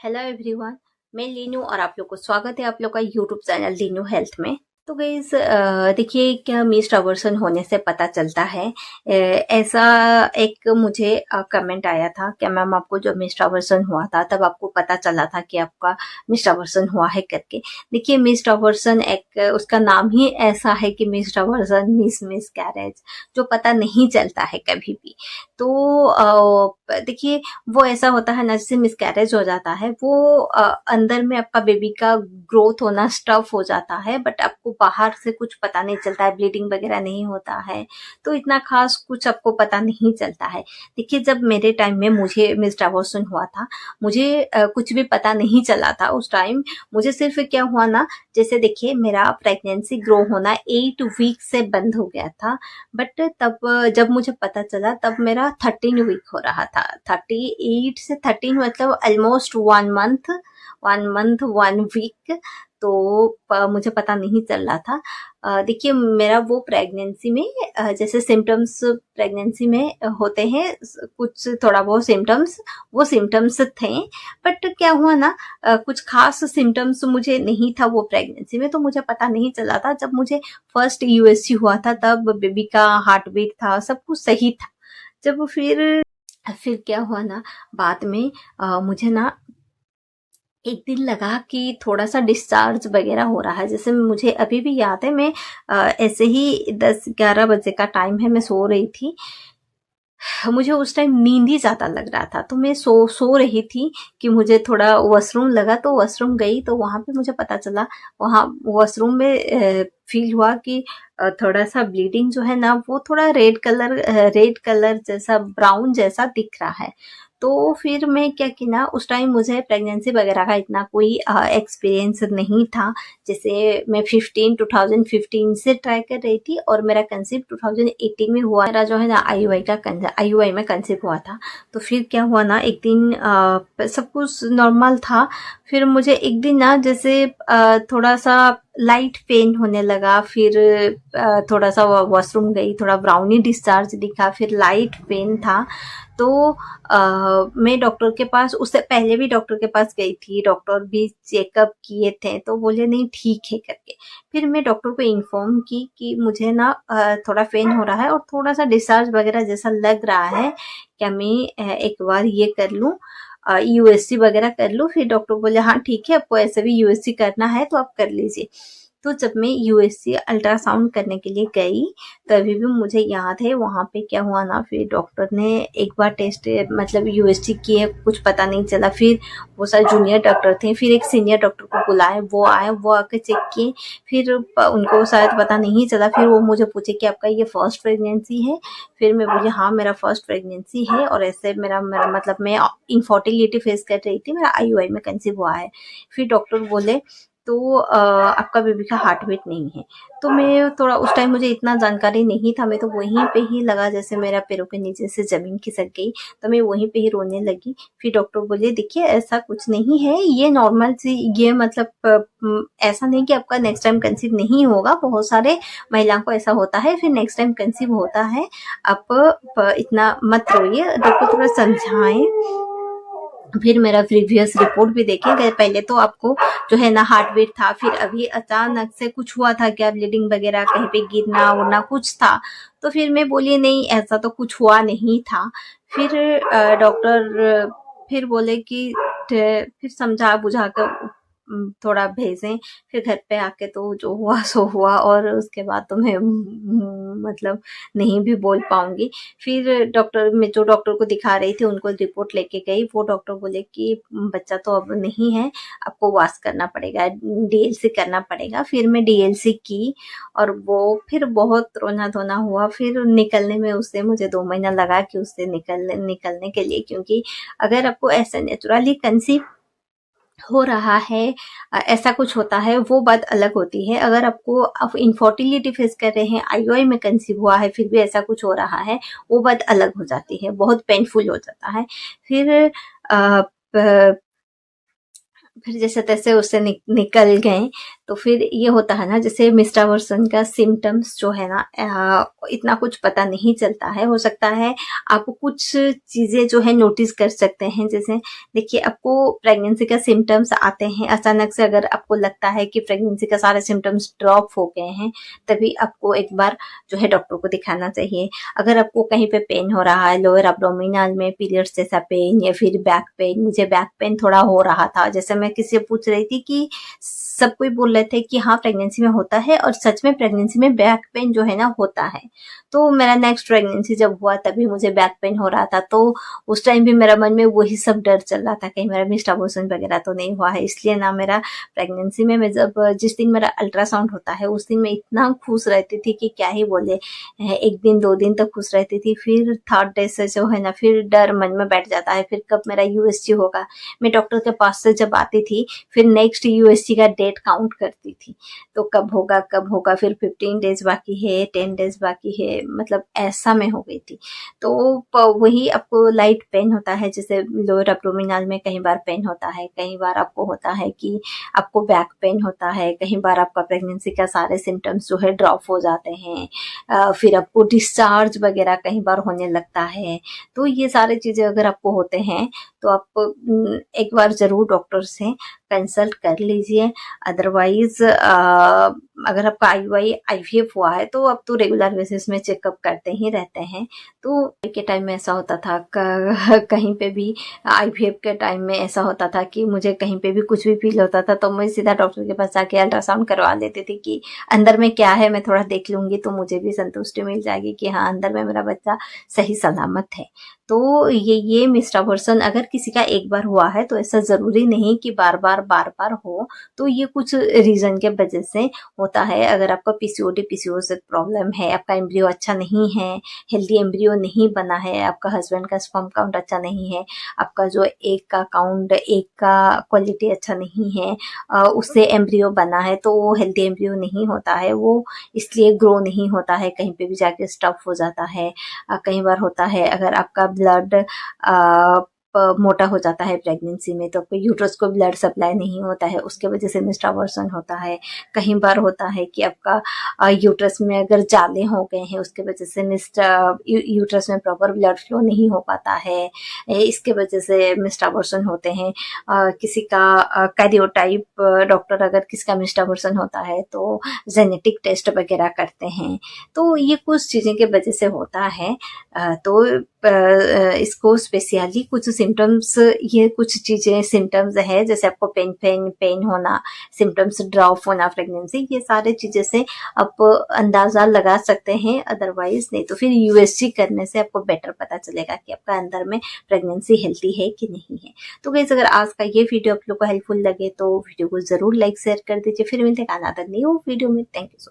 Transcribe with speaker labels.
Speaker 1: Hello everyone, मैं लीनू और आप लोग को स्वागत है आप लोग का यूट्यूब चैनल लीनू हेल्थ में। तो गाइस देखिए, क्या मिस्ड अबॉर्शन होने से पता चलता है। ऐसा एक मुझे कमेंट आया था, क्या मैम आपको जो मिस्ड अबॉर्शन हुआ था तब आपको पता चला था कि आपका मिस्ड अबॉर्शन हुआ है करके। देखिए, मिस्ड अबॉर्शन एक उसका नाम ही ऐसा है कि मिस्ड अबॉर्शन मिस कैरेज, जो पता नहीं चलता है कभी भी। तो देखिए, वो ऐसा होता है ना, जैसे मिसकैरेज हो जाता है, वो अंदर में आपका बेबी का ग्रोथ होना स्टफ हो जाता है, बट आपको बाहर से कुछ पता नहीं चलता है, ब्लीडिंग वगैरह नहीं होता है, तो इतना खास कुछ आपको पता नहीं चलता है। देखिए, जब मेरे टाइम में मुझे मिस्ड अबॉर्शन हुआ था, मुझे कुछ भी पता नहीं चला था उस टाइम। मुझे सिर्फ क्या हुआ ना, जैसे देखिए मेरा प्रेगनेंसी ग्रो होना 8 वीक से बंद हो गया था, बट तब जब मुझे पता चला तब मेरा 13 वीक हो रहा था। 38 से 13 मतलब ऑलमोस्ट 1 मंथ, 1 मंथ 1 वीक। तो मुझे पता नहीं चल रहा था। देखिए, मेरा वो प्रेगनेंसी में जैसे सिम्टम्स प्रेगनेंसी में होते हैं, कुछ थोड़ा बहुत सिम्टम्स, वो सिम्टम्स थे। बट क्या हुआ ना, कुछ खास सिम्टम्स मुझे नहीं था वो प्रेगनेंसी में, तो मुझे पता नहीं चला था। जब मुझे फर्स्ट यूएसजी हुआ था तब बेबी का हार्ट बीट था, सब कुछ सही था। जब फिर क्या हुआ ना, बाद में मुझे ना एक दिन लगा कि थोड़ा सा डिस्चार्ज वगैरह हो रहा है। जैसे मुझे अभी भी याद है, मैं ऐसे ही 10-11 बजे का टाइम है, मैं सो रही थी। मुझे उस टाइम नींद ही ज्यादा लग रहा था, तो मैं सो रही थी कि मुझे थोड़ा वॉशरूम लगा, तो वॉशरूम गई तो वहां पे मुझे पता चला, वहां वॉशरूम में फील हुआ कि थोड़ा सा ब्लीडिंग जो है ना, वो थोड़ा रेड कलर जैसा, ब्राउन जैसा दिख रहा है। तो फिर मैं क्या की ना, उस टाइम मुझे प्रेगनेंसी वगैरह का इतना कोई एक्सपीरियंस नहीं था। जैसे मैं 2015 से ट्राई कर रही थी और मेरा कंसीव 2018 में हुआ। मेरा जो है ना आईयूआई में कंसीव हुआ था। तो फिर क्या हुआ ना, एक दिन सब कुछ नॉर्मल था। फिर मुझे एक दिन ना, जैसे थोड़ा सा लाइट पेन होने लगा, फिर थोड़ा सा वॉशरूम गई, थोड़ा ब्राउनी डिस्चार्ज दिखा, फिर लाइट पेन था। तो मैं डॉक्टर के पास, उससे पहले भी डॉक्टर के पास गई थी, डॉक्टर भी चेकअप किए थे, तो बोले नहीं ठीक है करके। फिर मैं डॉक्टर को इन्फॉर्म की कि मुझे ना थोड़ा पेन हो रहा है और थोड़ा सा डिस्चार्ज वगैरह जैसा लग रहा है, क्या मैं एक बार ये कर लूं, यूएससी वगैरह कर लूं। फिर डॉक्टर बोले हाँ ठीक है, आपको ऐसे भी यूएससी करना है तो आप कर लीजिए। तो जब मैं यूएससी अल्ट्रासाउंड करने के लिए गई, तभी भी मुझे याद है वहां पे क्या हुआ ना, फिर डॉक्टर ने एक बार टेस्ट मतलब यूएससी किए, कुछ पता नहीं चला। फिर वो सारे जूनियर डॉक्टर थे, फिर एक सीनियर डॉक्टर को बुलाए, वो आए, वो आके चेक किए। फिर उनको शायद पता नहीं चला, फिर वो मुझे पूछे कि आपका ये फर्स्ट प्रेगनेंसी है। फिर मैं बोली हाँ मेरा फर्स्ट प्रेगनेंसी है, और ऐसे मेरा मतलब मैं इनफर्टिलिटी फेस कर रही थी, मेरा आईयूआई में कंसीव हुआ है। फिर डॉक्टर बोले तो आपका बेबी का हार्ट बीट नहीं है। तो मैं थोड़ा, उस टाइम मुझे इतना जानकारी नहीं था, मैं तो वहीं पे ही लगा, जैसे मेरा पैरों के नीचे से जमीन खिसक गई, तो मैं वहीं पे ही रोने लगी। फिर डॉक्टर बोले देखिए ऐसा कुछ नहीं है, ये नॉर्मल सी, ये मतलब ऐसा नहीं कि आपका नेक्स्ट टाइम कंसीव नहीं होगा, बहुत सारे महिलाओं को ऐसा होता है, फिर नेक्स्ट टाइम कंसीव होता है, आप इतना मत रोइए। डॉक्टर थोड़ा समझाएं। फिर मेरा प्रीवियस रिपोर्ट भी देखे गए, पहले तो आपको जो है ना हार्ट बीट था, फिर अभी अचानक से कुछ हुआ था क्या, ब्लीडिंग वगैरह, कहीं पे गिरना उड़ना कुछ था। तो फिर मैं बोली नहीं ऐसा तो कुछ हुआ नहीं था। फिर डॉक्टर फिर बोले कि फिर समझा बुझा कर थोड़ा भेजें। फिर घर पे आके तो जो हुआ सो हुआ, और उसके बाद तो मैं मतलब नहीं भी बोल पाऊंगी। फिर डॉक्टर में, जो डॉक्टर को दिखा रही थी, उनको रिपोर्ट लेके गई। वो डॉक्टर बोले कि बच्चा तो अब नहीं है, आपको वाश करना पड़ेगा, डीएलसी करना पड़ेगा। फिर मैं डीएलसी की, और वो फिर बहुत रोना धोना हुआ। फिर निकलने में उससे मुझे 2 महीना लगा कि उससे निकलने के लिए, क्योंकि अगर आपको ऐसे नेचुरली कंसीव हो रहा है, ऐसा कुछ होता है, वो बात अलग होती है। अगर आपको आप इनफर्टिलिटी फेस कर रहे हैं, आईयूआई में कंसीव हुआ है, फिर भी ऐसा कुछ हो रहा है, वो बात अलग हो जाती है, बहुत पेनफुल हो जाता है। फिर फिर जैसे तैसे उससे निकल गए। तो फिर ये होता है ना, जैसे मिस्टावर्सन का सिम्टम्स जो है ना, इतना कुछ पता नहीं चलता है। हो सकता है आप कुछ चीजें जो है नोटिस कर सकते हैं। जैसे देखिए, आपको प्रेगनेंसी का सिम्टम्स आते हैं अचानक से, अगर आपको लगता है कि प्रेगनेंसी का सारे सिम्टम्स ड्रॉप हो गए हैं, तभी आपको एक बार जो है डॉक्टर को दिखाना चाहिए। अगर आपको कहीं पे पेन हो रहा है, लोअर एब्डोमिनल में पीरियड्स जैसा पेन, या फिर बैक पेन, मुझे बैक पेन थोड़ा हो रहा था, जैसे मैं किसी से पूछ रही थी कि सब कोई बोल रहे थे कि हाँ प्रेगनेंसी में होता है, और सच में प्रेगनेंसी में बैक पेन जो है ना होता है। तो मेरा नेक्स्ट प्रेगनेंसी जब हुआ तभी मुझे बैक पेन हो रहा था, तो उस टाइम भी मेरा मन में वही सब डर चल रहा था, कहीं मेरा मिस्ड अबॉर्शन वगैरह तो नहीं हुआ है। इसलिए ना मेरा प्रेगनेंसी में, मैं जब जिस दिन मेरा अल्ट्रासाउंड होता है उस दिन मैं इतना खुश रहती थी कि क्या ही बोले। एक दिन 2 दिन तक खुश रहती थी, फिर थर्ड डे से जो है ना फिर डर मन में बैठ जाता है, फिर कब मेरा यूएसजी होगा। मैं डॉक्टर के पास से जब आती थी, फिर नेक्स्ट यूएसजी का डेट काउंट करती थी, तो कब होगा, फिर 15 डेज बाकी है, 10 डेज बाकी है, मतलब ऐसा मैं हो गई थी। तो वही आपको लाइट पेन होता है, जैसे लोअर एब्डोमिनल में कई बार पेन होता है, कई बार आपको होता है कि आपको बैक पेन होता है, कई बार आपका प्रेगनेंसी का सारे सिम्टम्स जो है ड्रॉप हो जाते हैं, फिर आपको डिस्चार्ज वगैरह कई बार होने लगता है। तो ये सारी चीजें अगर आपको होते हैं तो आप एक बार जरूर डॉक्टर से कंसल्ट कर लीजिए। अदरवाइज अगर आपका आईवीएफ हुआ है तो आप तो रेगुलर बेसिस में चेकअप करते ही रहते हैं। तो के टाइम में ऐसा होता था, कहीं पे भी आईवीएफ के टाइम में ऐसा होता था कि मुझे कहीं पे भी कुछ भी फील होता था तो मैं सीधा डॉक्टर के पास जाके अल्ट्रासाउंड करवा लेती थी कि अंदर में क्या है मैं थोड़ा देख लूंगी, तो मुझे भी संतुष्टि मिल जाएगी कि हाँ अंदर में मेरा बच्चा सही सलामत है। तो ये मिस्ड अबॉर्शन अगर किसी का एक बार हुआ है तो ऐसा जरूरी नहीं कि बार बार हो। तो ये कुछ रीजन के वजह से होता है। अगर आपका पीसीओडी पीसीओएस प्रॉब्लम है, आपका एम्ब्रियो अच्छा नहीं है, हेल्दी एम्ब्रियो नहीं बना है, आपका हस्बैंड का स्पर्म काउंट अच्छा नहीं है, आपका जो एग का काउंट, एग का क्वालिटी अच्छा नहीं है, उससे एम्ब्रियो बना है तो वो हेल्दी एम्ब्रियो नहीं होता है, वो इसलिए ग्रो नहीं होता है, कहीं पे भी जाके स्टफ हो जाता है। कई बार होता है अगर आपका ब्लड मोटा हो जाता है प्रेगनेंसी में, तो आपको यूट्रस को ब्लड सप्लाई नहीं होता है, उसके वजह से मिस्ड अबॉर्शन होता है। कई बार होता है कि आपका यूट्रस में अगर जाले हो गए हैं, उसके वजह से यूट्रस में प्रॉपर ब्लड फ्लो नहीं हो पाता है, इसके वजह से मिस्ड अबॉर्शन होते हैं। किसी का कैरियोटाइप, डॉक्टर अगर किसका मिस्ड अबॉर्शन होता है तो जेनेटिक टेस्ट वगैरह करते हैं। तो ये कुछ चीजें की वजह से होता है। तो इसको स्पेशली कुछ सिम्टम्स, ये कुछ चीजें सिम्टम्स है, जैसे आपको पेन होना, सिम्टम्स ड्रॉप होना प्रेगनेंसी, ये सारे चीजें से आप अंदाजा लगा सकते हैं। अदरवाइज नहीं तो फिर यूएसजी करने से आपको बेटर पता चलेगा कि आपका अंदर में प्रेगनेंसी हेल्दी है कि नहीं है। तो गाइस, अगर आज का ये वीडियो आप लोग को हेल्पफुल लगे तो वीडियो को जरूर लाइक शेयर कर दीजिए। फिर मिलते हैं अनदर न्यू वीडियो में। Thank you so much.